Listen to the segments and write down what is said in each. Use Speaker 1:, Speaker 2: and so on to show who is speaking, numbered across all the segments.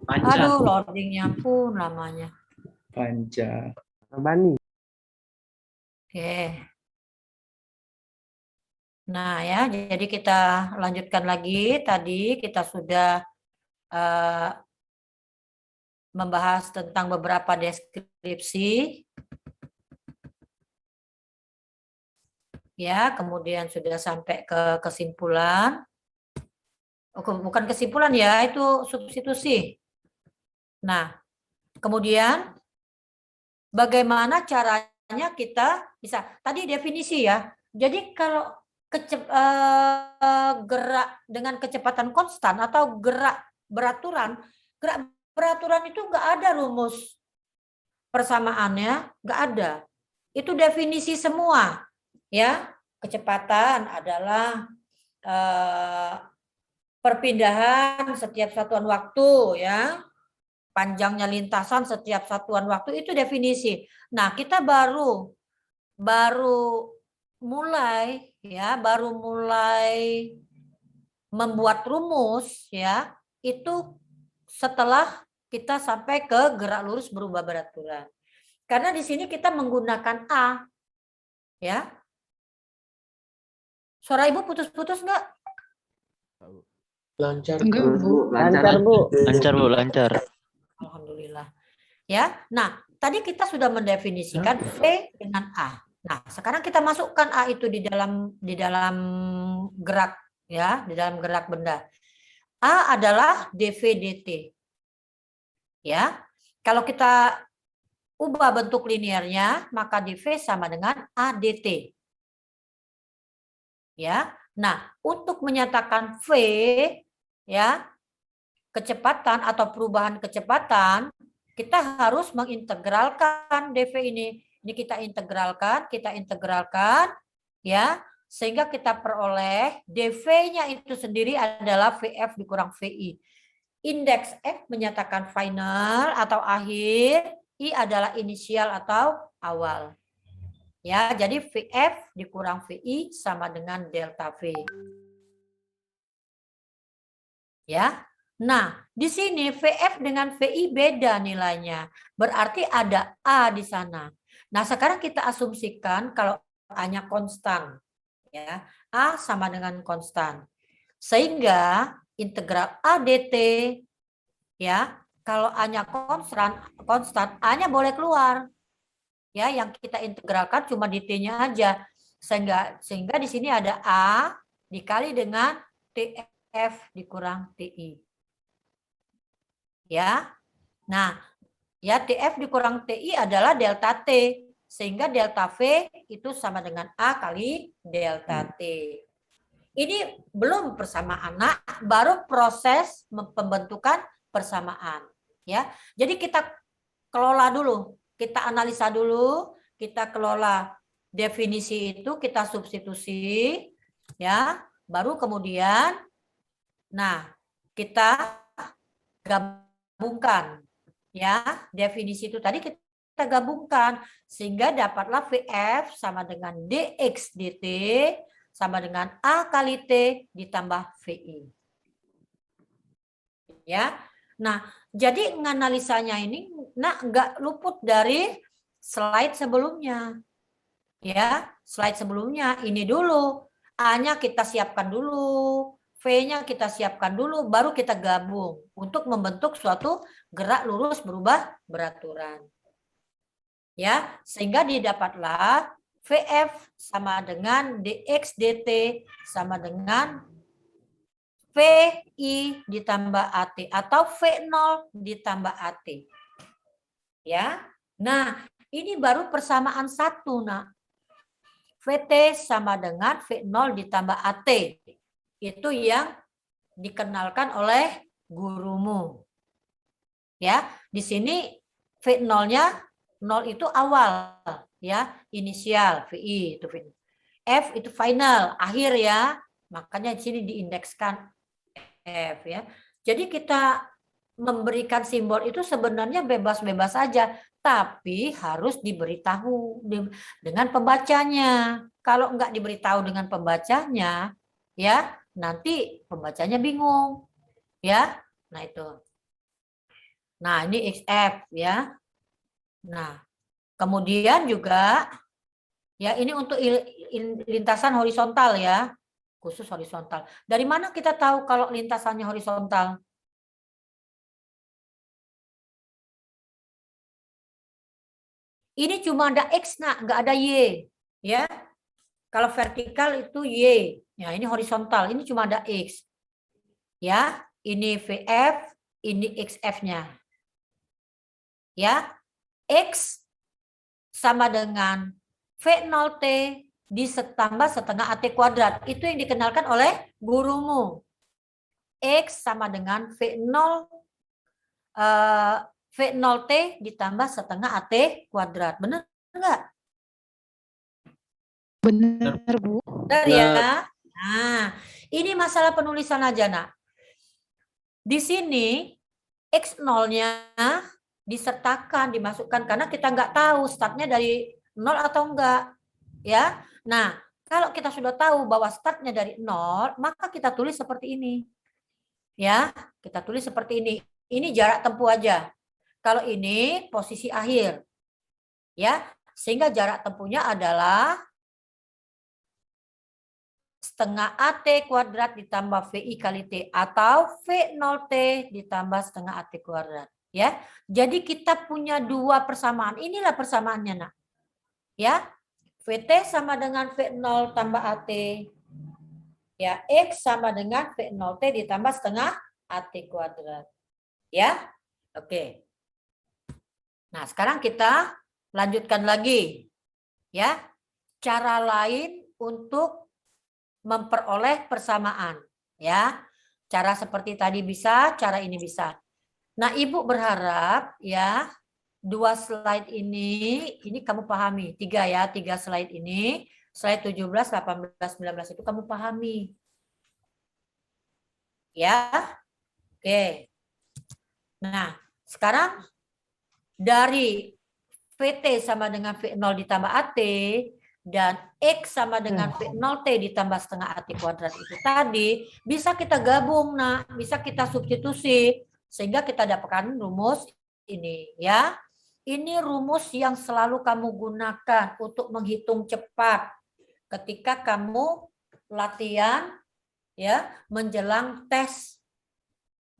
Speaker 1: Panca.
Speaker 2: Aduh, loadingnya pun lamanya.
Speaker 1: Panca.
Speaker 3: Bani.
Speaker 2: Oke. Nah ya, jadi kita lanjutkan lagi. Tadi kita sudah eh, membahas tentang beberapa deskripsi. Ya, kemudian sudah sampai ke kesimpulan. Oh, bukan kesimpulan ya, itu substitusi. Nah, kemudian bagaimana caranya kita bisa, tadi definisi ya. Jadi kalau gerak dengan kecepatan konstan atau gerak beraturan itu nggak ada rumus persamaannya, nggak ada. Itu definisi semua, ya. Kecepatan adalah perpindahan setiap satuan waktu, ya. Panjangnya lintasan setiap satuan waktu itu definisi. Nah, kita baru mulai ya, baru mulai membuat rumus ya, itu setelah kita sampai ke gerak lurus berubah beraturan. Karena di sini kita menggunakan A ya. Suara Ibu putus-putus enggak?
Speaker 4: Lancar.
Speaker 5: Enggak, Bu.
Speaker 3: Lancar, Bu.
Speaker 4: Lancar, Bu, lancar.
Speaker 2: Alhamdulillah. Ya. Nah, tadi kita sudah mendefinisikan V dengan A. Nah, sekarang kita masukkan A itu di dalam gerak ya, di dalam gerak benda. A adalah dV dt. Ya. Kalau kita ubah bentuk linearnya, maka dV sama dengan A dt. Ya. Nah, untuk menyatakan V ya, kecepatan atau perubahan kecepatan, kita harus mengintegralkan dV ini. Ini kita integralkan ya, sehingga kita peroleh dV-nya itu sendiri adalah VF dikurang VI. Indeks F menyatakan final atau akhir, I adalah inisial atau awal. Ya, jadi VF dikurang VI sama dengan delta V. Ya. Nah, di sini VF dengan VI beda nilainya. Berarti ada A di sana. Nah, sekarang kita asumsikan kalau A-nya konstan. Ya, A sama dengan konstan. Sehingga integral A dt ya, kalau A-nya konstan, A-nya boleh keluar. Ya, yang kita integralkan cuma dt-nya aja. Sehingga di sini ada A dikali dengan TF dikurang TI. Ya. Nah, ya TF dikurang TI adalah delta T. Sehingga delta V itu sama dengan A kali delta T. Ini belum persamaan, nah, baru proses pembentukan persamaan. Ya, jadi kita kelola dulu, kita analisa dulu, kita kelola definisi itu, kita substitusi, ya, baru kemudian, nah, kita gabungkan, ya, definisi itu tadi kita gabungkan sehingga dapatlah VF sama dengan dx dt sama dengan A kali T ditambah VI. Ya. Nah, jadi menganalisanya ini nggak luput dari slide sebelumnya. Ya, slide sebelumnya ini dulu. A-nya kita siapkan dulu, V-nya kita siapkan dulu, baru kita gabung untuk membentuk suatu gerak lurus berubah beraturan. Ya, sehingga didapatlah VF sama dengan dx dt sama dengan VI ditambah AT atau V0 ditambah AT. Ya. Nah, ini baru persamaan satu, nak. VT sama dengan V0 ditambah AT. Itu yang dikenalkan oleh gurumu. Ya, di sini V0-nya 0 itu awal, ya, inisial VI itu V. F itu final, akhir ya. Makanya di sini diindekskan F ya. Jadi kita memberikan simbol itu sebenarnya bebas-bebas saja, tapi harus diberitahu dengan pembacanya. Kalau enggak diberitahu dengan pembacanya, ya nanti pembacanya bingung, ya. Nah itu. Nah, ini XF ya. Nah, kemudian juga ya ini untuk lintasan horizontal ya, khusus horizontal. Dari mana kita tahu kalau lintasannya horizontal? Ini cuma ada X, nak, nggak ada Y. Ya, kalau vertikal itu Y. Ya, ini horizontal, ini cuma ada X. Ya, ini VF, ini XF-nya. Ya, X sama dengan V0T ditambah setengah AT kuadrat. Itu yang dikenalkan oleh gurumu. X sama dengan V0T ditambah setengah AT kuadrat. Benar enggak?
Speaker 1: Benar, Bu.
Speaker 2: Benar ya? Nah, ini masalah penulisan aja, nak. Di sini X0-nya disertakan, dimasukkan, karena kita nggak tahu startnya dari 0 atau enggak. Ya, nah, kalau kita sudah tahu bahwa startnya dari 0, maka kita tulis seperti ini. Ya, kita tulis seperti ini. Ini jarak tempuh aja. Kalau ini posisi akhir. Ya, sehingga jarak tempuhnya adalah setengah AT kuadrat ditambah VI kali T atau V0T ditambah setengah AT kuadrat. Ya, jadi kita punya dua persamaan. Inilah persamaannya, nak. Ya, VT sama dengan V0 tambah AT. Ya, X sama dengan V0T ditambah setengah AT kuadrat. Ya, oke. Nah, sekarang kita lanjutkan lagi. Ya, cara lain untuk memperoleh persamaan. Ya, cara seperti tadi bisa, cara ini bisa. Nah, Ibu berharap ya, dua slide ini kamu pahami. Tiga ya, tiga slide ini. Slide 17, 18, 19 itu kamu pahami. Ya, oke. Nah, sekarang dari VT sama dengan V0 ditambah AT dan X sama dengan V0T ditambah setengah AT kuadrat itu tadi bisa kita gabung, nah, bisa kita substitusi sehingga kita dapatkan rumus ini ya. Ini rumus yang selalu kamu gunakan untuk menghitung cepat ketika kamu latihan ya menjelang tes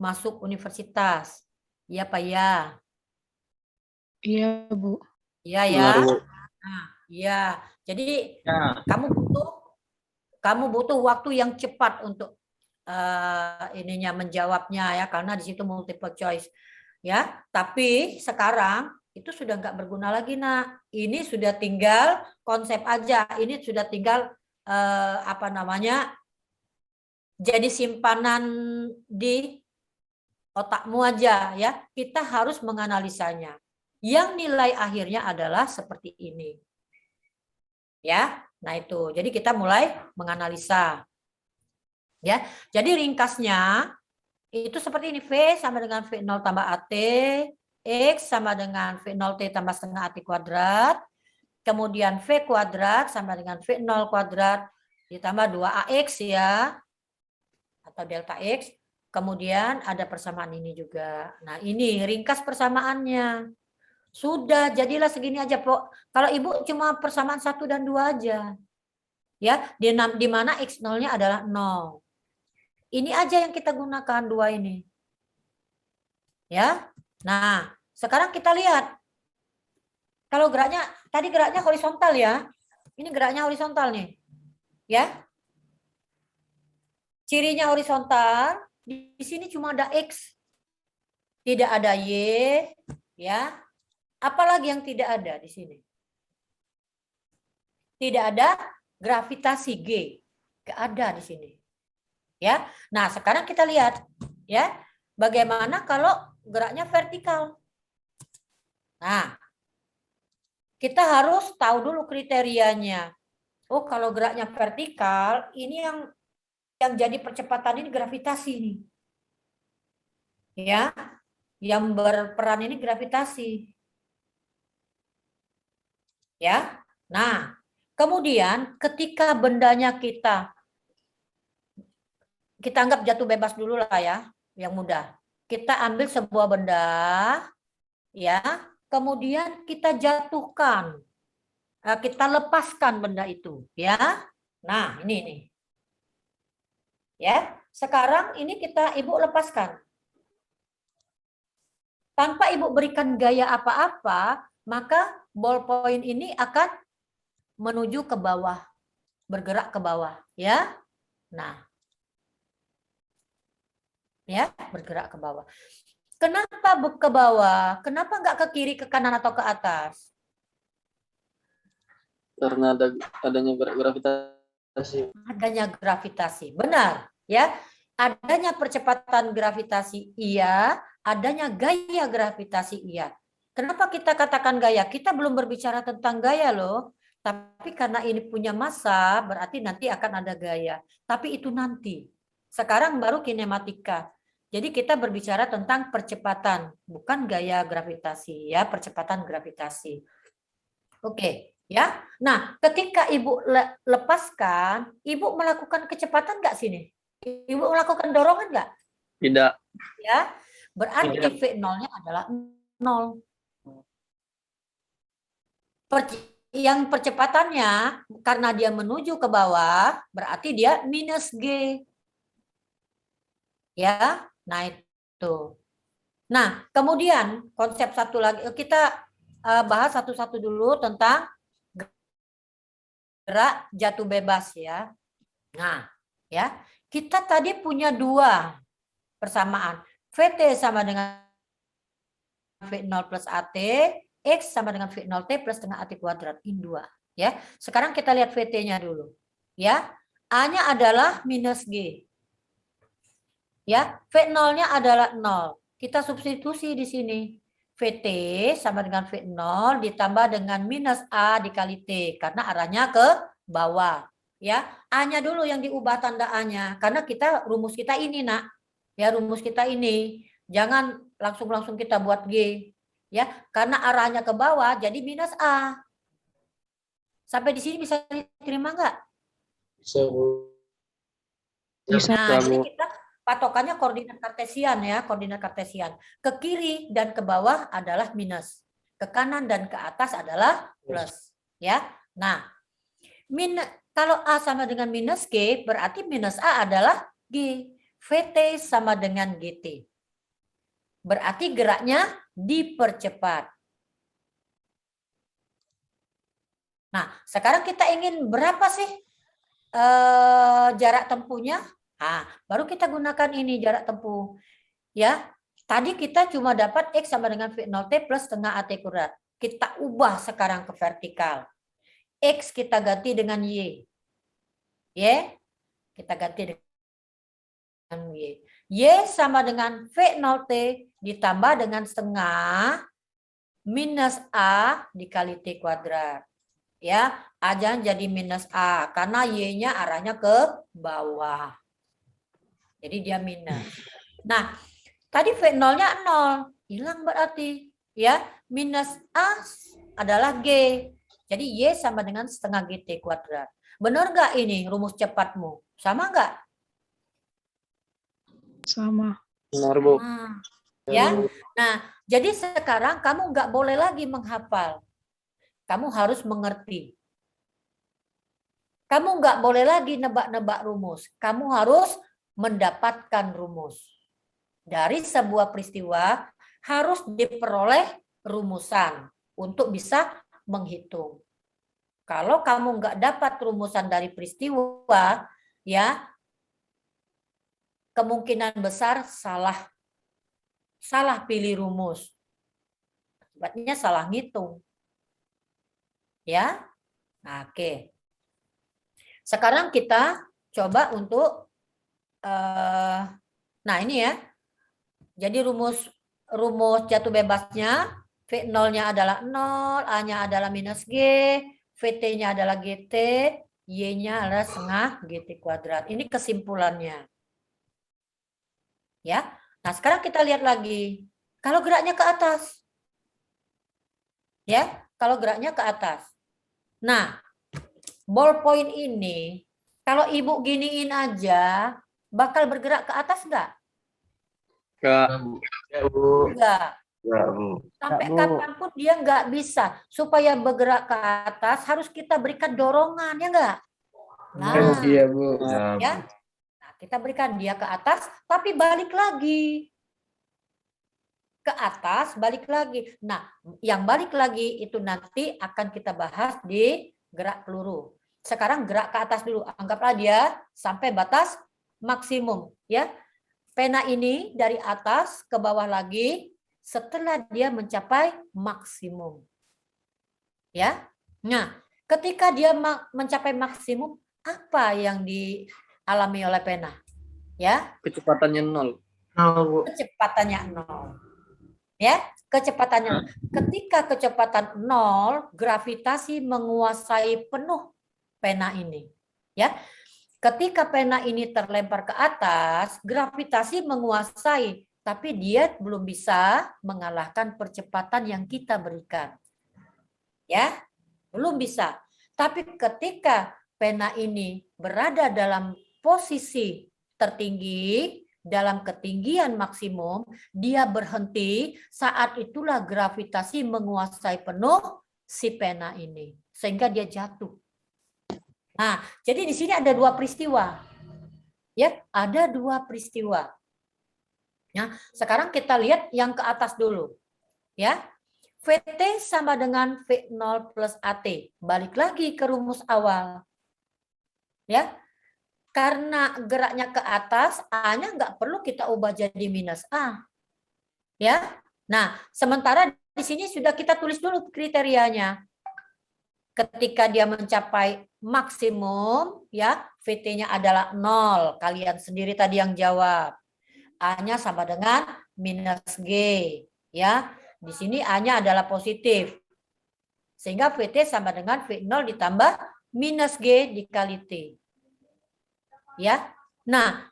Speaker 2: masuk universitas. Ya, Pak ya.
Speaker 1: Iya, Bu.
Speaker 2: Iya ya. Nah, iya. Jadi kamu butuh waktu yang cepat untuk ininya menjawabnya ya, karena di situ multiple choice ya. Tapi sekarang itu sudah nggak berguna lagi, nak. Ini sudah tinggal konsep aja. Ini sudah tinggal apa namanya? Jadi simpanan di otakmu aja ya. Kita harus menganalisanya. Yang nilai akhirnya adalah seperti ini. Ya. Nah, itu. Jadi kita mulai menganalisa. Ya. Jadi ringkasnya itu seperti ini. V sama dengan V0 tambah AT, X sama dengan V0T tambah setengah AT kuadrat, kemudian V kuadrat sama dengan V0 kuadrat ditambah 2AX ya, atau delta X, kemudian ada persamaan ini juga. Nah, ini ringkas persamaannya. Sudah, jadilah segini aja, Pok. Kalau Ibu cuma persamaan 1 dan 2 aja. Ya, di mana X0-nya adalah 0. Ini aja yang kita gunakan, dua ini. Ya. Nah, sekarang kita lihat. Kalau geraknya, tadi geraknya horizontal ya. Ini geraknya horizontal nih. Ya. Cirinya horizontal, di sini cuma ada X. Tidak ada Y, ya. Apalagi yang tidak ada di sini? Tidak ada gravitasi G. Nggak ada di sini. Ya. Nah, sekarang kita lihat ya, bagaimana kalau geraknya vertikal. Nah, kita harus tahu dulu kriterianya. Oh, kalau geraknya vertikal, ini yang jadi percepatan ini gravitasi nih. Ya. Yang berperan ini gravitasi. Ya. Nah, kemudian ketika bendanya kita anggap jatuh bebas dulu lah ya, yang mudah. kita ambil sebuah benda, ya, kemudian kita jatuhkan, kita lepaskan benda itu, ya. Nah, ini nih. Ya, sekarang ini Ibu lepaskan. Tanpa Ibu berikan gaya apa-apa, maka ballpoint ini akan menuju ke bawah, bergerak ke bawah, ya. Nah, ya, bergerak ke bawah. Kenapa ke bawah? Kenapa nggak ke kiri, ke kanan, atau ke atas?
Speaker 3: Karena adanya gravitasi.
Speaker 2: Adanya gravitasi, benar, ya. Adanya percepatan gravitasi, iya. Adanya gaya gravitasi, iya. Kenapa kita katakan gaya? Kita belum berbicara tentang gaya loh. Tapi karena ini punya massa, berarti nanti akan ada gaya. Tapi itu nanti. Sekarang baru kinematika. Jadi kita berbicara tentang percepatan, bukan gaya gravitasi, ya, percepatan gravitasi. Oke, ya. Nah, ketika Ibu lepaskan, Ibu melakukan kecepatan nggak sini? Ibu melakukan dorongan nggak?
Speaker 3: Tidak.
Speaker 2: Ya, berarti
Speaker 3: Tidak.
Speaker 2: V0-nya adalah 0. Yang percepatannya, karena dia menuju ke bawah, berarti dia minus G. Ya, nah itu. Nah, kemudian konsep satu lagi, kita bahas satu-satu dulu tentang gerak jatuh bebas, ya. Nah, ya, kita tadi punya dua persamaan. VT sama dengan V0 plus AT, X sama dengan V0T plus setengah AT kuadrat. Ini dua. Ya. Sekarang kita lihat VT-nya dulu. Ya, A-nya adalah minus G. Ya, V0-nya adalah 0. Kita substitusi di sini. VT sama dengan V0 ditambah dengan minus A dikali T. Karena arahnya ke bawah. Ya, A-nya dulu yang diubah tanda A-nya. Karena rumus kita ini, nak. Ya, rumus kita ini. Jangan langsung kita buat G. Ya, karena arahnya ke bawah jadi minus A. Sampai di sini bisa diterima nggak?
Speaker 3: Bisa, Bu.
Speaker 1: Bisa.
Speaker 2: Nah, jadi kita patokannya koordinat kartesian, ya, koordinat kartesian. Ke kiri dan ke bawah adalah minus. Ke kanan dan ke atas adalah plus. Ya. Nah, kalau A sama dengan minus G, berarti minus A adalah G. VT sama dengan GT. Berarti geraknya dipercepat. Nah, sekarang kita ingin berapa sih jarak tempuhnya? Nah, baru kita gunakan ini jarak tempuh. Ya, tadi kita cuma dapat X sama dengan V0T plus setengah AT kuadrat. Kita ubah sekarang ke vertikal. X kita ganti dengan Y. Y, kita ganti dengan Y. Y sama dengan V0T ditambah dengan setengah minus A dikali T kuadrat. Ya, A jadi minus A karena Y-nya arahnya ke bawah. Jadi dia minus. Nah, tadi V0-nya 0, hilang berarti. Ya, minus A adalah G. Jadi Y sama dengan setengah GT kuadrat. Benar nggak ini rumus cepatmu? Sama nggak?
Speaker 1: Sama.
Speaker 3: Benar, Bu.
Speaker 2: Ya. Nah, jadi sekarang kamu nggak boleh lagi menghafal. Kamu harus mengerti. Kamu nggak boleh lagi nebak-nebak rumus. Kamu harus mendapatkan rumus. Dari sebuah peristiwa harus diperoleh rumusan untuk bisa menghitung. Kalau kamu nggak dapat rumusan dari peristiwa, ya kemungkinan besar salah pilih rumus. Akibatnya salah ngitung. Ya, nah, oke. Sekarang kita coba untuk, nah ini ya. Jadi rumus jatuh bebasnya, V0-nya adalah 0, A-nya adalah minus G, VT-nya adalah GT, Y-nya adalah setengah GT kuadrat. Ini kesimpulannya. Ya. Nah, sekarang kita lihat lagi. Kalau geraknya ke atas. Ya, kalau geraknya ke atas. Nah, ballpoint ini, kalau Ibu giniin aja, bakal bergerak ke atas enggak?
Speaker 3: Enggak. Ya, Bu.
Speaker 2: Enggak.
Speaker 3: Enggak, Bu.
Speaker 2: Sampai
Speaker 4: Bu.
Speaker 2: kapanpun dia nggak bisa. Supaya bergerak ke atas harus kita berikan dorongan, ya enggak? Nah,
Speaker 3: Iya, Bu.
Speaker 2: ya. Nah, kita berikan dia ke atas, tapi balik lagi. Ke atas, balik lagi. Nah, yang balik lagi itu nanti akan kita bahas di gerak peluru. Sekarang gerak ke atas dulu. Anggaplah dia sampai batas maksimum. Ya, pena ini dari atas ke bawah lagi setelah dia mencapai maksimum. Ya, nah, ketika dia mencapai maksimum, apa yang dialami oleh pena? Ya,
Speaker 3: Kecepatannya 0.
Speaker 2: kecepatannya 0. Ya, kecepatannya. Ketika kecepatan 0, gravitasi menguasai penuh pena ini. Ya, ketika pena ini terlempar ke atas, gravitasi menguasai, tapi dia belum bisa mengalahkan percepatan yang kita berikan. Ya, belum bisa. Tapi ketika pena ini berada dalam posisi tertinggi, dalam ketinggian maksimum, dia berhenti, saat itulah gravitasi menguasai penuh si pena ini. Sehingga dia jatuh. Nah, jadi di sini ada dua peristiwa. Ya, ada dua peristiwa. Nah, sekarang kita lihat yang ke atas dulu. Ya, VT sama dengan V0 plus AT. Balik lagi ke rumus awal. Ya, karena geraknya ke atas, A-nya nggak perlu kita ubah jadi minus A. Ya, nah sementara di sini sudah kita tulis dulu kriterianya. Ketika dia mencapai maksimum, ya VT-nya adalah 0. Kalian sendiri tadi yang jawab. A-nya sama dengan minus G. Ya, di sini A-nya adalah positif. Sehingga VT sama dengan V0 ditambah minus G dikali T. Ya, nah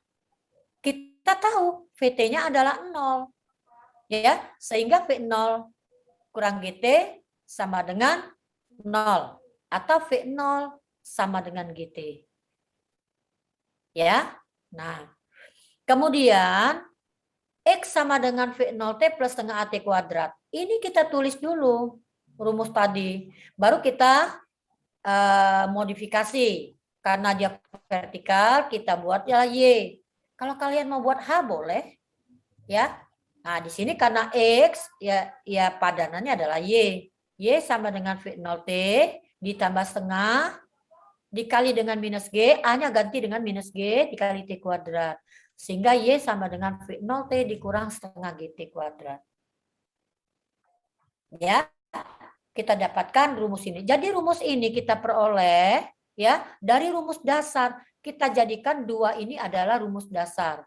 Speaker 2: kita tahu VT-nya adalah 0. Ya, sehingga V0 kurang GT sama dengan 0. Atau V0 sama dengan GT. Ya, nah kemudian X sama dengan V0T plus setengah AT kuadrat. Ini kita tulis dulu rumus tadi. Baru kita modifikasi. Karena dia vertikal, kita buat ya Y. Kalau kalian mau buat H boleh. Ya. Nah, di sini karena X ya padanannya adalah Y. Y sama dengan V0T ditambah setengah dikali dengan minus G, A-nya ganti dengan minus G dikali T kuadrat. Sehingga Y sama dengan V0T dikurang setengah GT kuadrat. Ya, kita dapatkan rumus ini. Jadi rumus ini kita peroleh ya dari rumus dasar. Kita jadikan dua ini adalah rumus dasar.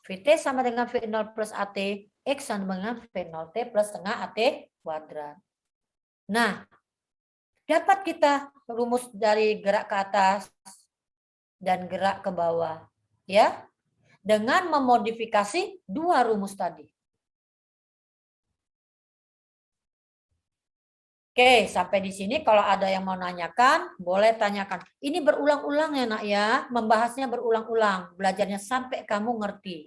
Speaker 2: VT sama dengan V0 plus AT, X sama dengan V0T plus setengah AT kuadrat. Nah, dapat kita rumus dari gerak ke atas dan gerak ke bawah. Ya, dengan memodifikasi dua rumus tadi. Oke, sampai di sini kalau ada yang mau nanyakan, boleh tanyakan. Ini berulang-ulang ya nak ya, membahasnya berulang-ulang, belajarnya sampai kamu ngerti.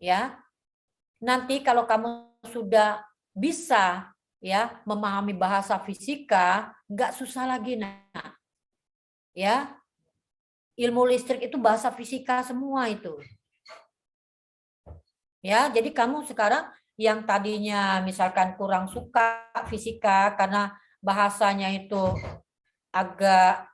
Speaker 2: Ya, nanti kalau kamu sudah bisa ya memahami bahasa fisika, nggak susah lagi nak. Ya, ilmu listrik itu bahasa fisika semua itu. Ya, jadi kamu sekarang yang tadinya misalkan kurang suka fisika karena bahasanya itu agak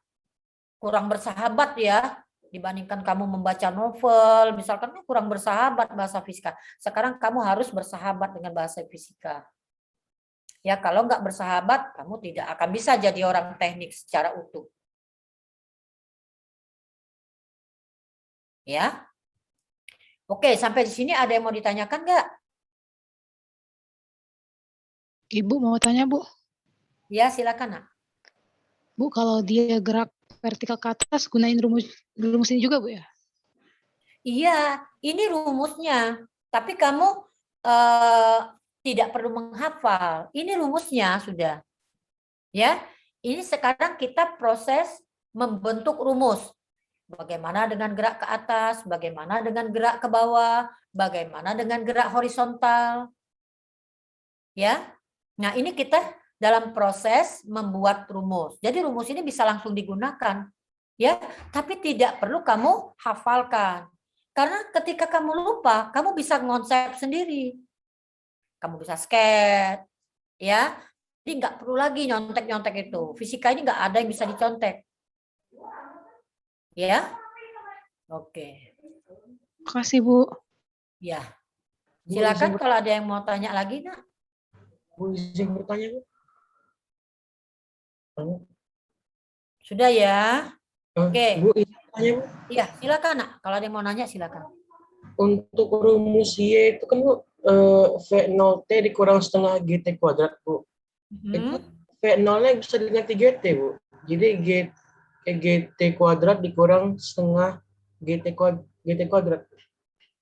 Speaker 2: kurang bersahabat ya dibandingkan kamu membaca novel, misalkan kurang bersahabat bahasa fisika. Sekarang kamu harus bersahabat dengan bahasa fisika. Ya, kalau nggak bersahabat, kamu tidak akan bisa jadi orang teknik secara utuh. Ya. Oke, sampai di sini ada yang mau ditanyakan nggak?
Speaker 1: Ibu mau tanya, Bu.
Speaker 2: Ya, silakan, Nak.
Speaker 1: Bu, kalau dia gerak vertikal ke atas, gunain rumus ini juga, Bu ya?
Speaker 2: Iya, ini rumusnya. Tapi kamu tidak perlu menghafal. Ini rumusnya sudah. Ya, ini sekarang kita proses membentuk rumus. Bagaimana dengan gerak ke atas, bagaimana dengan gerak ke bawah, bagaimana dengan gerak horizontal? Ya. Nah, ini kita dalam proses membuat rumus. Jadi rumus ini bisa langsung digunakan. Ya, tapi tidak perlu kamu hafalkan. Karena ketika kamu lupa, kamu bisa ngonsep sendiri. Kamu bisa sketch, ya. Jadi nggak perlu lagi nyontek-nyontek itu. Fisika ini nggak ada yang bisa dicontek. Ya. Oke.
Speaker 1: Makasih, Bu.
Speaker 2: Ya.
Speaker 4: Bu,
Speaker 2: Silakan
Speaker 4: izin
Speaker 2: kalau ada yang mau tanya lagi, Nak.
Speaker 4: Bu, izin bertanya, Bu.
Speaker 2: Sudah ya? Oke.
Speaker 4: Bu, izin bertanya, Bu.
Speaker 2: Iya, silakan, Nak. Kalau ada yang mau nanya, silakan.
Speaker 4: Untuk rumus Y itu kan, Bu, V0T dikurang setengah GT kuadrat, Bu. Itu V0-nya bisa diganti GT, Bu. Jadi GT kuadrat dikurang setengah GT kuadrat.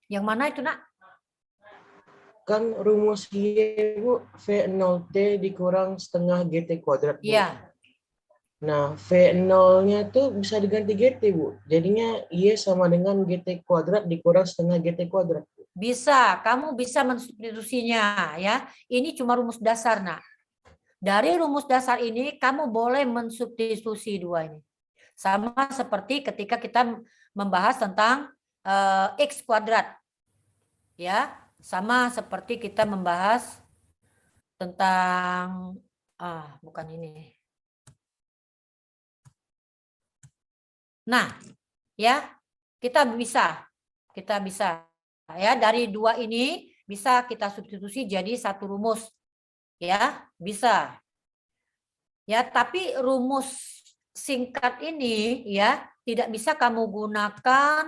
Speaker 2: Yang mana itu, Nak?
Speaker 4: Kan rumus Y, Bu, V0T dikurang setengah GT kuadrat, Bu.
Speaker 2: Iya.
Speaker 4: Nah, V0-nya tuh bisa diganti GT, Bu. Jadinya Y sama dengan GT kuadrat dikurang setengah GT kuadrat.
Speaker 2: Bisa, kamu bisa mensubstitusinya ya. Ini cuma rumus dasar, Nak. Dari rumus dasar ini kamu boleh mensubstitusi dua ini. Sama seperti ketika kita membahas tentang X kuadrat. Ya, sama seperti kita membahas tentang bukan ini. Nah, ya, kita bisa ya dari dua ini bisa kita substitusi jadi satu rumus. Ya, bisa. Ya, tapi rumus singkat ini ya tidak bisa kamu gunakan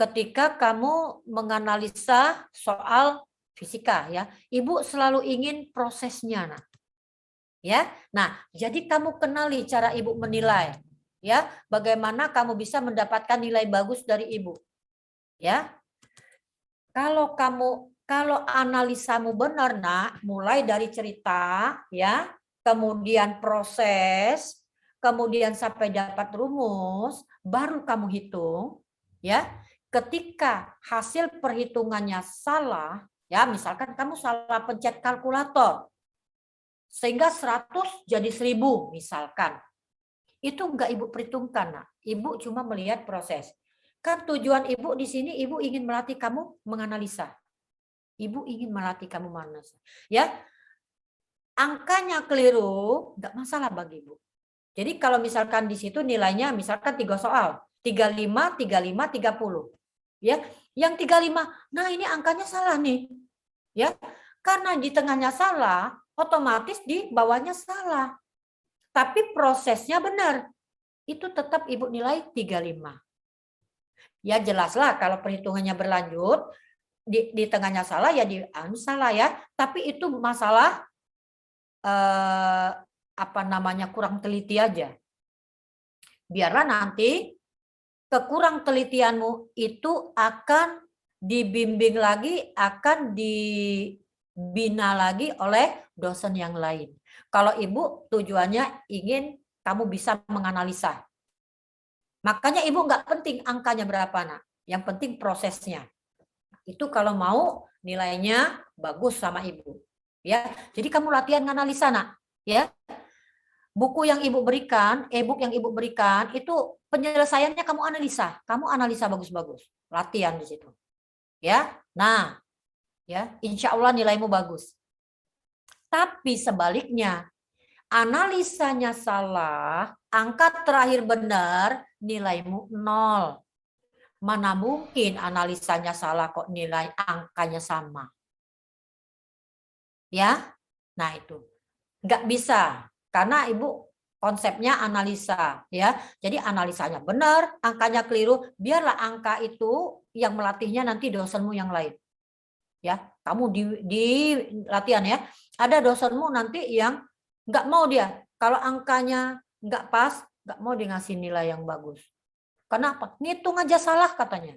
Speaker 2: ketika kamu menganalisa soal fisika ya. Ibu selalu ingin prosesnya, Nak. Ya. Nah, jadi kamu kenali cara Ibu menilai. Ya, bagaimana kamu bisa mendapatkan nilai bagus dari Ibu. Ya. Kalau analisamu benar, Nak, mulai dari cerita ya, kemudian proses, kemudian sampai dapat rumus, baru kamu hitung, ya. Ketika hasil perhitungannya salah, ya, misalkan kamu salah pencet kalkulator, sehingga 100 jadi 1000 misalkan. Itu enggak Ibu perhitungkan, Nak. Ibu cuma melihat proses. Kan tujuan Ibu di sini, Ibu ingin melatih kamu menganalisa. Ibu ingin melatih kamu menganalisa. Ya, angkanya keliru, enggak masalah bagi Ibu. Jadi kalau misalkan di situ nilainya misalkan 3 soal, 35, 35, 30. Ya, yang 35, nah ini angkanya salah nih. Ya, karena di tengahnya salah, otomatis di bawahnya salah. Tapi prosesnya benar. Itu tetap Ibu nilai 35. Ya jelaslah kalau perhitungannya berlanjut, di tengahnya salah ya di salah ya. Tapi itu masalah kurang teliti aja. Biarlah nanti kekurang telitianmu itu akan dibimbing lagi, akan dibina lagi oleh dosen yang lain. Kalau Ibu tujuannya ingin kamu bisa menganalisa. Makanya Ibu nggak penting angkanya berapa, Nak. Yang penting prosesnya. Itu kalau mau nilainya bagus sama Ibu. Ya, jadi kamu latihan menganalisa, Nak. Ya, buku yang Ibu berikan, e-book yang Ibu berikan, itu penyelesaiannya kamu analisa bagus-bagus. Latihan di situ. Ya, nah, ya, insya Allah nilaimu bagus. Tapi sebaliknya, analisanya salah, angka terakhir benar, nilaimu 0. Mana mungkin analisanya salah kok nilai angkanya sama. Ya, nah itu. Nggak bisa, karena Ibu konsepnya analisa. Ya, jadi analisanya benar, angkanya keliru, biarlah angka itu yang melatihnya nanti dosenmu yang lain. Ya, kamu di latihan ya. Ada dosenmu nanti yang nggak mau dia. Kalau angkanya nggak pas, nggak mau dia ngasih nilai yang bagus. Kenapa? Ngitung aja salah katanya.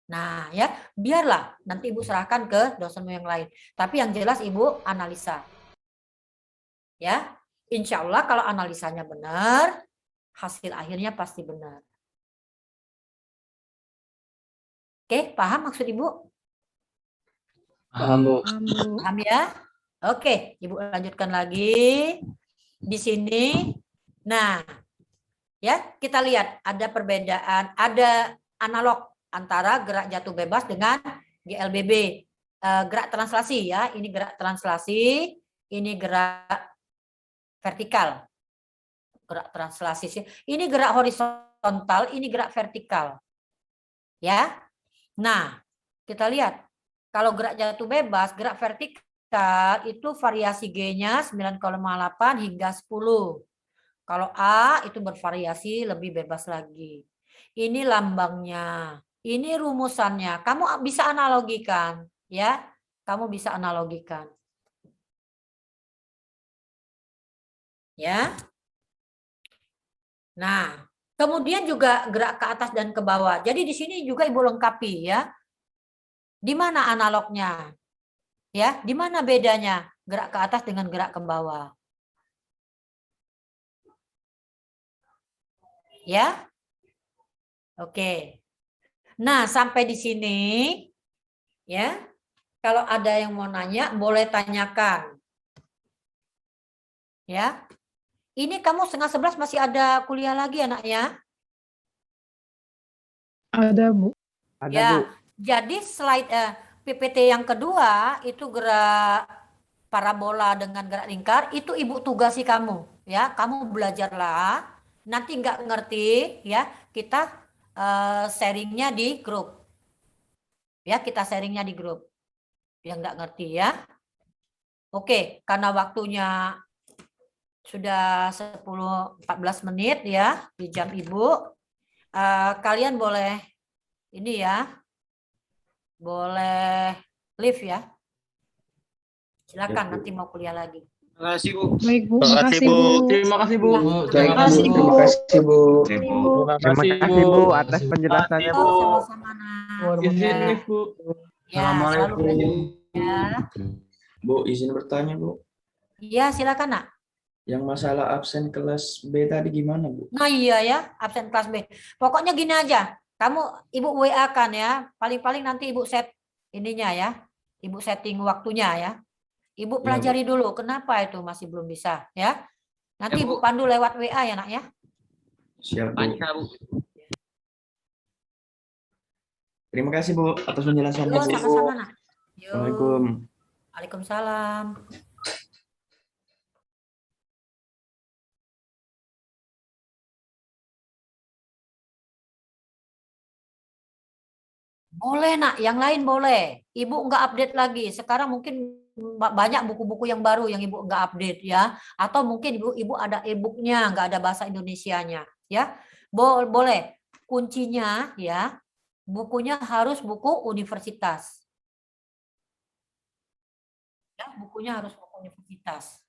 Speaker 2: Nah ya, biarlah nanti Ibu serahkan ke dosenmu yang lain. Tapi yang jelas Ibu analisa. Ya, insya Allah kalau analisanya benar, hasil akhirnya pasti benar. Oke, paham maksud Ibu?
Speaker 3: Paham, Bu.
Speaker 1: Paham, Bu.
Speaker 2: Paham ya? Oke, Ibu lanjutkan lagi. Di sini, nah, ya kita lihat ada perbedaan, ada analog antara gerak jatuh bebas dengan GLBB. Gerak translasi ya, ini gerak translasi, ini gerak vertikal. Gerak translasi, ini gerak horizontal, ini gerak vertikal. Ya. Nah, kita lihat kalau gerak jatuh bebas, gerak vertikal itu variasi G-nya 9,8 hingga 10. Kalau A itu bervariasi lebih bebas lagi. Ini lambangnya, ini rumusannya. Kamu bisa analogikan, ya. Kamu bisa analogikan. Ya. Nah, kemudian juga gerak ke atas dan ke bawah. Jadi di sini juga Ibu lengkapi ya. Di mana analognya? Ya, di mana bedanya gerak ke atas dengan gerak ke bawah? Ya. Oke. Nah, sampai di sini ya. Kalau ada yang mau nanya, boleh tanyakan. Ya. Ini kamu 10:30 masih ada kuliah lagi anaknya?
Speaker 1: Ada, Bu.
Speaker 5: Ada,
Speaker 2: Ya.
Speaker 5: Bu.
Speaker 2: Jadi slide PPT yang kedua itu gerak parabola dengan gerak lingkar, itu Ibu tugasi kamu, ya. Kamu belajarlah. Nanti nggak ngerti, ya, kita sharingnya di grup. Ya, kita sharingnya di grup. Yang nggak ngerti ya. Oke, karena waktunya sudah 10-14 menit ya di jam Ibu. Kalian boleh ini ya. Boleh live ya. Silakan nanti mau kuliah lagi.
Speaker 3: Terima kasih, Bu.
Speaker 1: Baik, Bu.
Speaker 6: Terima kasih,
Speaker 1: Makasih,
Speaker 6: Bu.
Speaker 1: Bu.
Speaker 3: Terima kasih, Bu.
Speaker 4: Terima
Speaker 1: kasih, Bu.
Speaker 4: Terima kasih, Bu.
Speaker 5: Terima kasih, Bu, atas penjelasannya, Bu.
Speaker 2: Oh, sama-sama, Nak.
Speaker 3: Izin
Speaker 2: Ya.
Speaker 3: live, Bu.
Speaker 2: Ya, selalu belajar ya.
Speaker 7: Bu, izin bertanya, Bu.
Speaker 2: Iya, silakan, Nak.
Speaker 7: Yang masalah absen kelas B tadi gimana, Bu?
Speaker 2: Nah, iya ya, absen kelas B. Pokoknya gini aja. Kamu Ibu WA kan ya. Paling-paling nanti Ibu set ininya ya. Ibu setting waktunya ya. Ibu
Speaker 7: Bu.
Speaker 2: pelajari dulu kenapa itu masih belum bisa ya. Nanti
Speaker 3: Ya, Bu.
Speaker 2: Ibu pandu lewat WA ya, Nak ya.
Speaker 7: Siap, Bu.
Speaker 3: Tanya, Bu.
Speaker 7: Terima kasih, Bu, atas penjelasannya,
Speaker 2: Yo,
Speaker 7: Bu.
Speaker 2: sama-sama, Nak. Yo.
Speaker 7: Assalamualaikum.
Speaker 2: Waalaikumsalam. Boleh, Nak, yang lain boleh. Ibu nggak update lagi. Sekarang mungkin banyak buku-buku yang baru yang Ibu nggak update ya. Atau mungkin Ibu ada e-booknya, nggak ada bahasa Indonesianya ya. Boleh. Kuncinya ya, bukunya harus buku universitas. Ya, bukunya harus buku universitas.